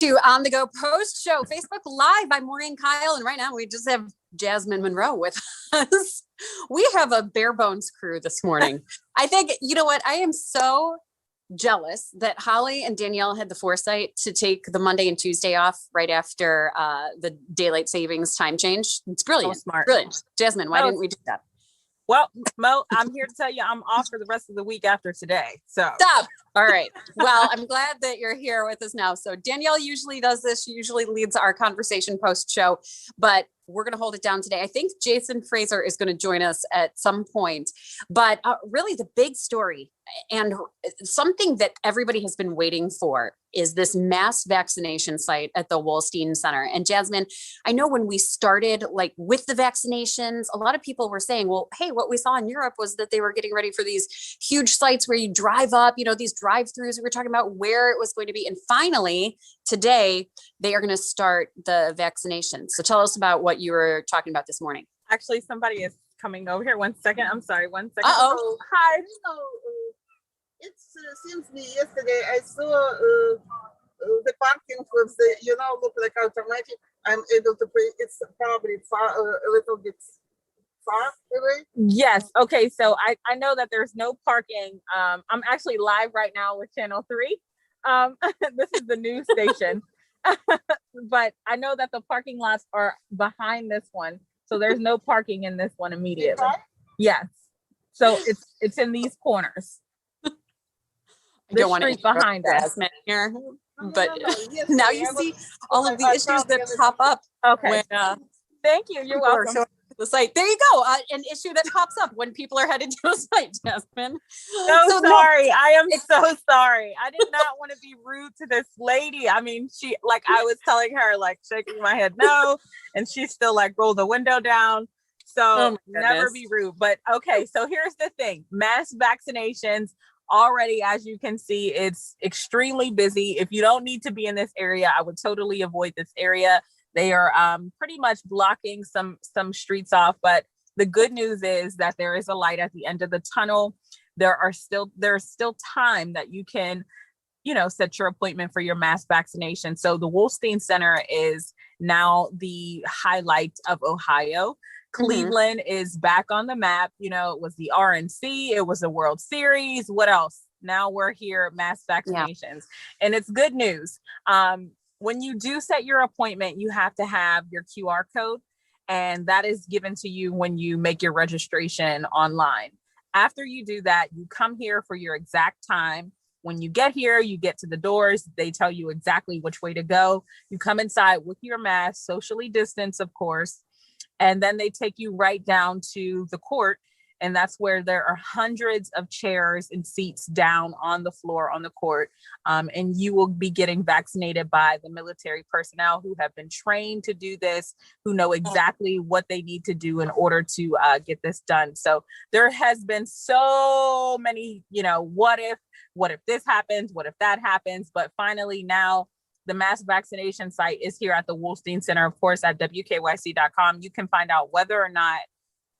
to On the Go Post Show, Facebook Live. I'm Maureen Kyle, and right now we just have Jasmine Monroe with us. We have a bare bones crew this morning. I think, you know what? I am so jealous that Holly and Danielle had the foresight to take the Monday and Tuesday off right after the daylight savings time change. It's brilliant. Smart. Brilliant. Jasmine, why didn't we do that? Well, Mo, I'm here to tell you I'm off for the rest of the week after today. So stop. All right. Well, I'm glad that you're here with us now. So Danielle usually does this. She usually leads our conversation post show, but we're going to hold it down today. I think Jason Fraser is going to join us at some point, but really the big story and something that everybody has been waiting for is this mass vaccination site at the Wolstein Center. And Jasmine, I know when we started like with the vaccinations, a lot of people were saying, well, hey, what we saw in Europe was that they were getting ready for these huge sites where you drive up, you know, these drive-throughs. We were talking about where it was going to be. And finally, today, they are going to start the vaccination. So tell us about what you were talking about this morning. Actually, somebody is coming over here. 1 second. I'm sorry. 1 second. Uh-oh. Hi. It seems me yesterday I saw the parking for the, look like automatic. I'm able to pay. It's probably far, a little bit far away. Yes. Okay. So I know that there's no parking. I'm actually live right now with Channel 3. This is the news station. But I know that the parking lots are behind this one. So there's no parking in this one immediately. Yes. So it's in these corners. I don't want to behind us here, but yes, now you see all of the issues that pop up. Okay. When, thank you. You're welcome. So the site. There you go. An issue that pops up when people are headed to a site, Jasmine. So sorry. I am so sorry. I did not want to be rude to this lady. I mean, she, like, I was telling her, like, shaking my head no, and she still like rolled the window down. So never be rude. But okay, so here's the thing. Mass vaccinations already, as you can see, it's extremely busy. If you don't need to be in this area, I would totally avoid this area. They are pretty much blocking some streets off. But the good news is that there is a light at the end of the tunnel. There's still time that you can, set your appointment for your mass vaccination. So the Wolstein Center is now the highlight of Ohio. Cleveland is back on the map. It was the RNC, it was the World Series. What else? Now we're here, mass vaccinations. And it's good news. When you do set your appointment, you have to have your QR code, and that is given to you when you make your registration online. After you do that, you come here for your exact time. When you get here, you get to the doors. They tell you exactly which way to go. You come inside with your mask, socially distanced, of course. And then they take you right down to the court. And that's where there are hundreds of chairs and seats down on the floor on the court. And you will be getting vaccinated by the military personnel who have been trained to do this, who know exactly what they need to do in order to get this done. So there has been so many, what if this happens? What if that happens? But finally now, the mass vaccination site is here at the Wolstein Center, of course, at WKYC.com. You can find out whether or not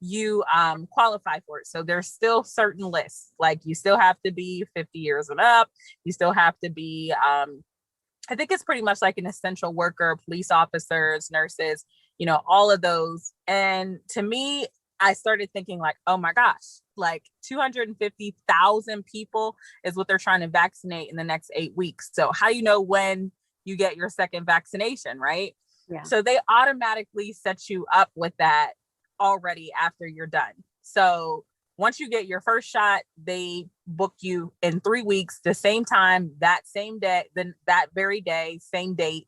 you qualify for it. So there's still certain lists, like you still have to be 50 years and up. You still have to be, I think it's pretty much like an essential worker, police officers, nurses, all of those. And to me, I started thinking like, oh my gosh, like 250,000 people is what they're trying to vaccinate in the next 8 weeks. So how do you know when you get your second vaccination, right? Yeah. So they automatically set you up with that already after you're done. So once you get your first shot, they book you in 3 weeks, the same time, that same day, then that very day, same date,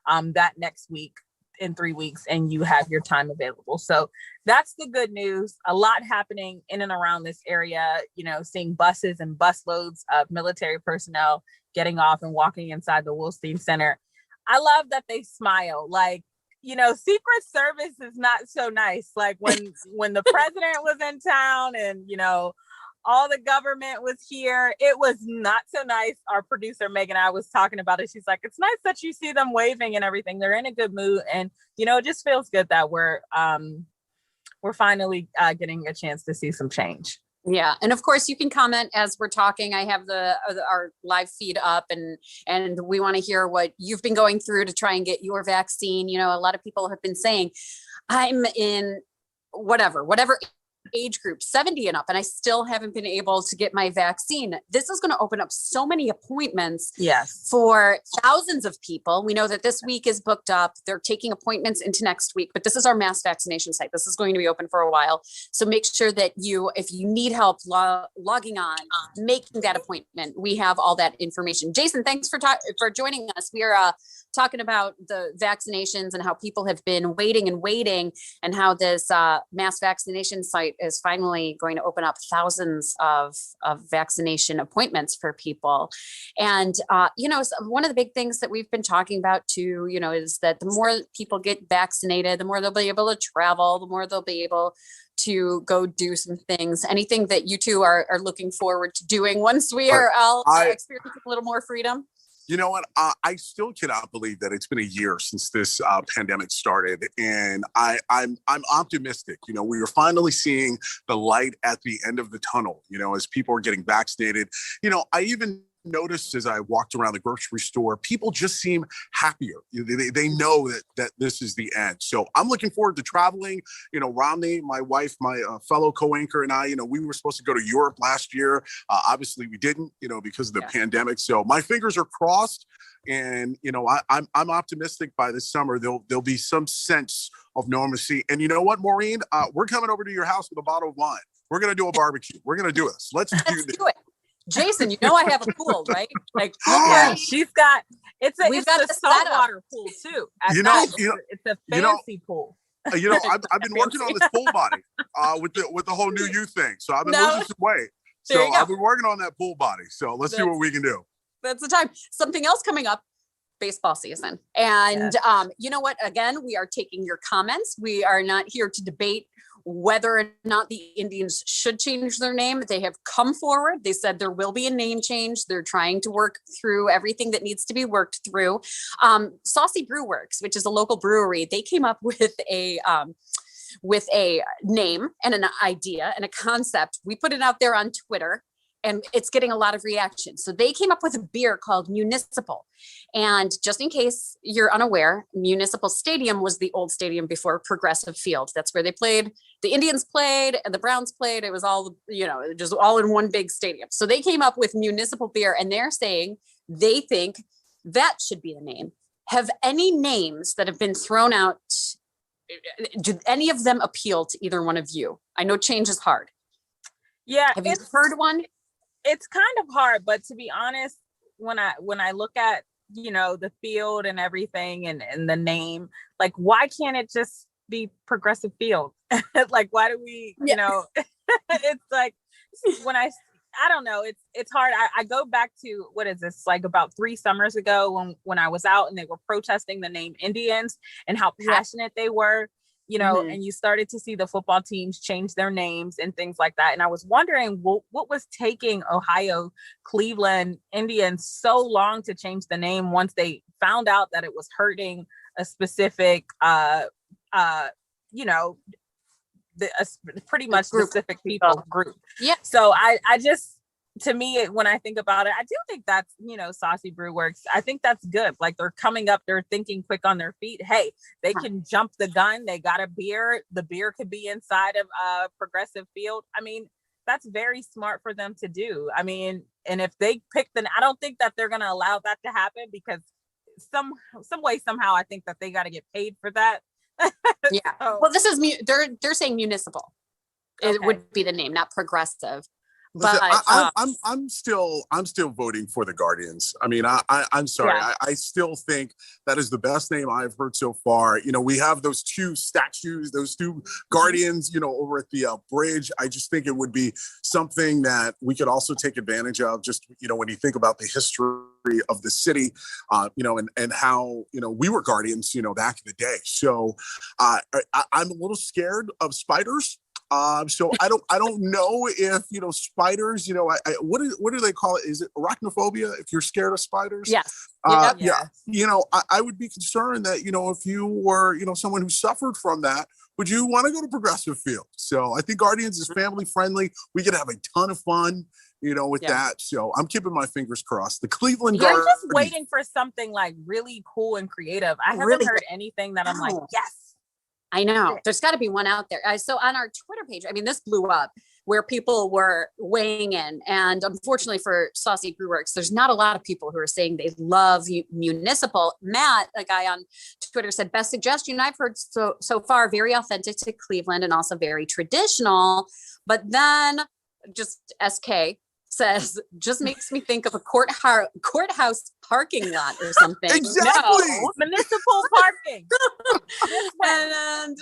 that next week in 3 weeks, and you have your time available. So that's the good news. A lot happening in and around this area, seeing buses and busloads of military personnel getting off and walking inside the Wolstein Center. I love that they smile. Like, Secret Service is not so nice. Like when the president was in town and, all the government was here, it was not so nice. Our producer, Megan, I was talking about it. She's like, it's nice that you see them waving and everything. They're in a good mood. And, it just feels good that we're finally getting a chance to see some change. Yeah. And of course you can comment as we're talking. I have our live feed up, and we want to hear what you've been going through to try and get your vaccine. You know, a lot of people have been saying, I'm in whatever age group, 70 and up, and I still haven't been able to get my vaccine. This is going to open up so many appointments for thousands of people. We know that this week is booked up. They're taking appointments into next week, but this is our mass vaccination site. This is going to be open for a while. So make sure that if you need help logging on, making that appointment, we have all that information. Jason, thanks for joining us. We are talking about the vaccinations and how people have been waiting and how this mass vaccination site is finally going to open up thousands of vaccination appointments for people. And, one of the big things that we've been talking about too, is that the more people get vaccinated, the more they'll be able to travel, the more they'll be able to go do some things. Anything that you two are looking forward to doing once we are all experiencing a little more freedom? You know what? I still cannot believe that it's been a year since this pandemic started, and I'm optimistic. We are finally seeing the light at the end of the tunnel. As people are getting vaccinated. I even noticed as I walked around the grocery store, people just seem happier. They know that this is the end. So I'm looking forward to traveling. Romney, my wife, my fellow co-anchor, and I, we were supposed to go to Europe last year. Obviously we didn't, because of the pandemic. So my fingers are crossed. And, I'm optimistic by this summer, there'll be some sense of normalcy. And you know what, Maureen, we're coming over to your house with a bottle of wine. We're going to do a barbecue. We're going to do this. Let's do it. Jason, I have a pool, right? Like, she's got it's a saltwater pool too. It's a fancy pool. I've been working on this pool body with the whole new youth thing. So I've been losing some weight. So I've been working on that pool body. So let's see what we can do. That's the time. Something else coming up. Baseball season. And you know what? Again, we are taking your comments. We are not here to debate whether or not the Indians should change their name. They have come forward. They said there will be a name change. They're trying to work through everything that needs to be worked through. Saucy Brew Works, which is a local brewery, they came up with a name and an idea and a concept. We put it out there on Twitter, and it's getting a lot of reaction. So they came up with a beer called Municipal. And just in case you're unaware, Municipal Stadium was the old stadium before Progressive Field. That's where they played. The Indians played and the Browns played. It was all, just all in one big stadium. So they came up with Municipal beer, and they're saying they think that should be the name. Have any names that have been thrown out, do any of them appeal to either one of you? I know change is hard. Yeah. Have you heard one? It's kind of hard, but to be honest, when I look at, the field and everything and the name, like, why can't it just be Progressive Field? Like, why do we, it's like I don't know. It's hard. I go back to, what is this? Like about 3 summers ago when I was out and they were protesting the name Indians and how passionate they were. And you started to see the football teams change their names and things like that. And I was wondering what was taking Ohio, Cleveland Indians so long to change the name once they found out that it was hurting a specific, pretty much specific people group. Yeah. So I just, to me, when I think about it, I do think that's, Saucy Brew Works. I think that's good. Like, they're coming up, they're thinking quick on their feet. Hey, they can jump the gun. They got a beer. The beer could be inside of Progressive Field. I mean, that's very smart for them to do. I mean, and if they pick I don't think that they're going to allow that to happen, because some way, somehow, I think that they got to get paid for that. Yeah. So, well, this is, they're saying Municipal. Okay. It would be the name, not Progressive. Listen, I'm still voting for the Guardians. I mean, I'm sorry. Yeah. I still think that is the best name I've heard so far. We have those 2 statues, those 2 Guardians, over at the bridge. I just think it would be something that we could also take advantage of. Just, when you think about the history of the city, and how, we were Guardians, back in the day. So I'm a little scared of spiders. So I don't know if, spiders, what do they call it? Is it arachnophobia if you're scared of spiders? Yes. Yep. Yeah. I would be concerned that, if you were, someone who suffered from that, would you want to go to Progressive Field? So I think Guardians is family friendly. We could have a ton of fun, with that. So I'm keeping my fingers crossed. The Cleveland I'm Guardians. just waiting for something like really cool and creative. I haven't heard anything that I'm like, yes. I know there's got to be one out there. So on our Twitter page, this blew up where people were weighing in. And unfortunately for Saucy Brewworks, there's not a lot of people who are saying they love municipal. Matt, a guy on Twitter, said, best suggestion I've heard so far, very authentic to Cleveland and also very traditional. But then just SK says, just makes me think of a courthouse parking lot or something. Exactly. No, municipal parking. And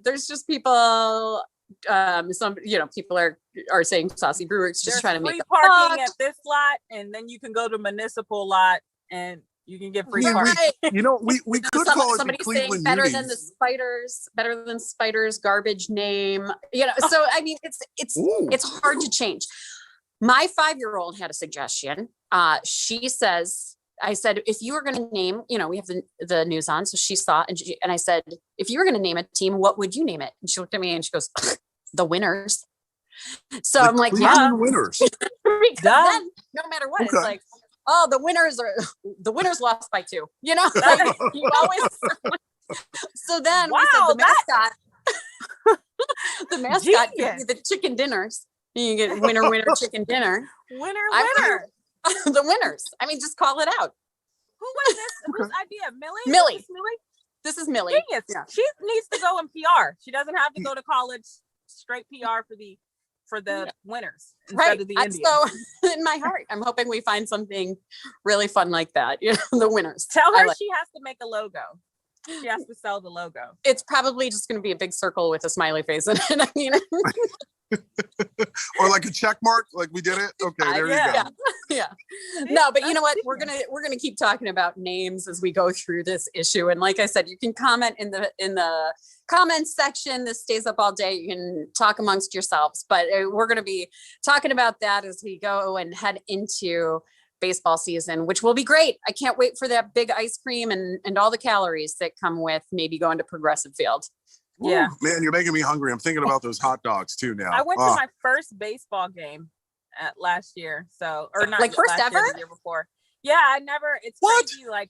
there's just people, people are saying Saucy Brewworks just trying to make parking at this lot, and then you can go to municipal lot and you can get free parking. We could call it the Cleveland better Unis. than the spiders garbage name. So it's hard to change. My 5-year-old had a suggestion. She says, I said, if you were going to name, we have the news on, so she saw it, and I said, if you were going to name a team, what would you name it? And she looked at me and she goes, the Winners. So I'm like, Cleveland Winners. Because then, no matter what, it's like, oh, the Winners lost by 2. You always. So then we said the mascot gave you the chicken dinners. You get winner chicken dinner. Winner. The Winners. Just call it out. Who was this? Whose idea? Millie? Millie. This is Millie. Genius. Yeah. She needs to go in PR. She doesn't have to go to college. Straight PR for the winners instead of the Indians. So in my heart, I'm hoping we find something really fun like that. The Winners. Tell her she has to make a logo. She has to sell the logo. It's probably just going to be a big circle with a smiley face in it. Or like a check mark, like we did it. Okay, there you go. Yeah. No, but you know what? We're gonna keep talking about names as we go through this issue. And like I said, you can comment in the comments section. This stays up all day. You can talk amongst yourselves, but we're gonna be talking about that as we go and head into baseball season, which will be great. I can't wait for that big ice cream and all the calories that come with maybe going to Progressive Field. Yeah. Ooh, man, you're making me hungry. I'm thinking about those hot dogs too now. I went to my first baseball game last year. So, or not like first last ever? Year, the year before. Yeah, it's crazy. Like,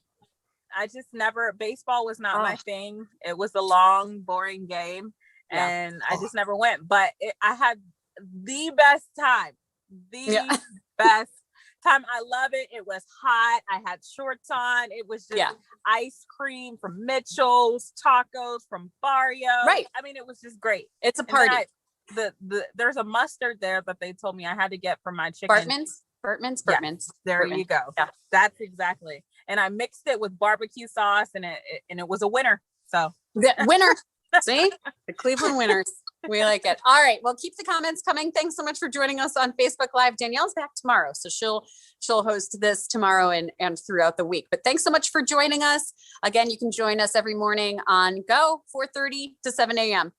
I just never, baseball was not my thing. It was a long, boring game. And I just never went. But I had the best time. Best time. I love it. It was hot. I had shorts on. It was just ice cream from Mitchell's, tacos from Barrio. Right. It was just great. It's a party. There's a mustard there that they told me I had to get for my chicken. Bertman's. There you go. Yeah. That's exactly. And I mixed it with barbecue sauce, and it was a winner. So the winner. See, the Cleveland Winners. We like it. All right. Well, keep the comments coming. Thanks so much for joining us on Facebook Live. Danielle's back tomorrow, so she'll host this tomorrow and throughout the week. But thanks so much for joining us. Again, you can join us every morning on Go 4:30 to 7 a.m.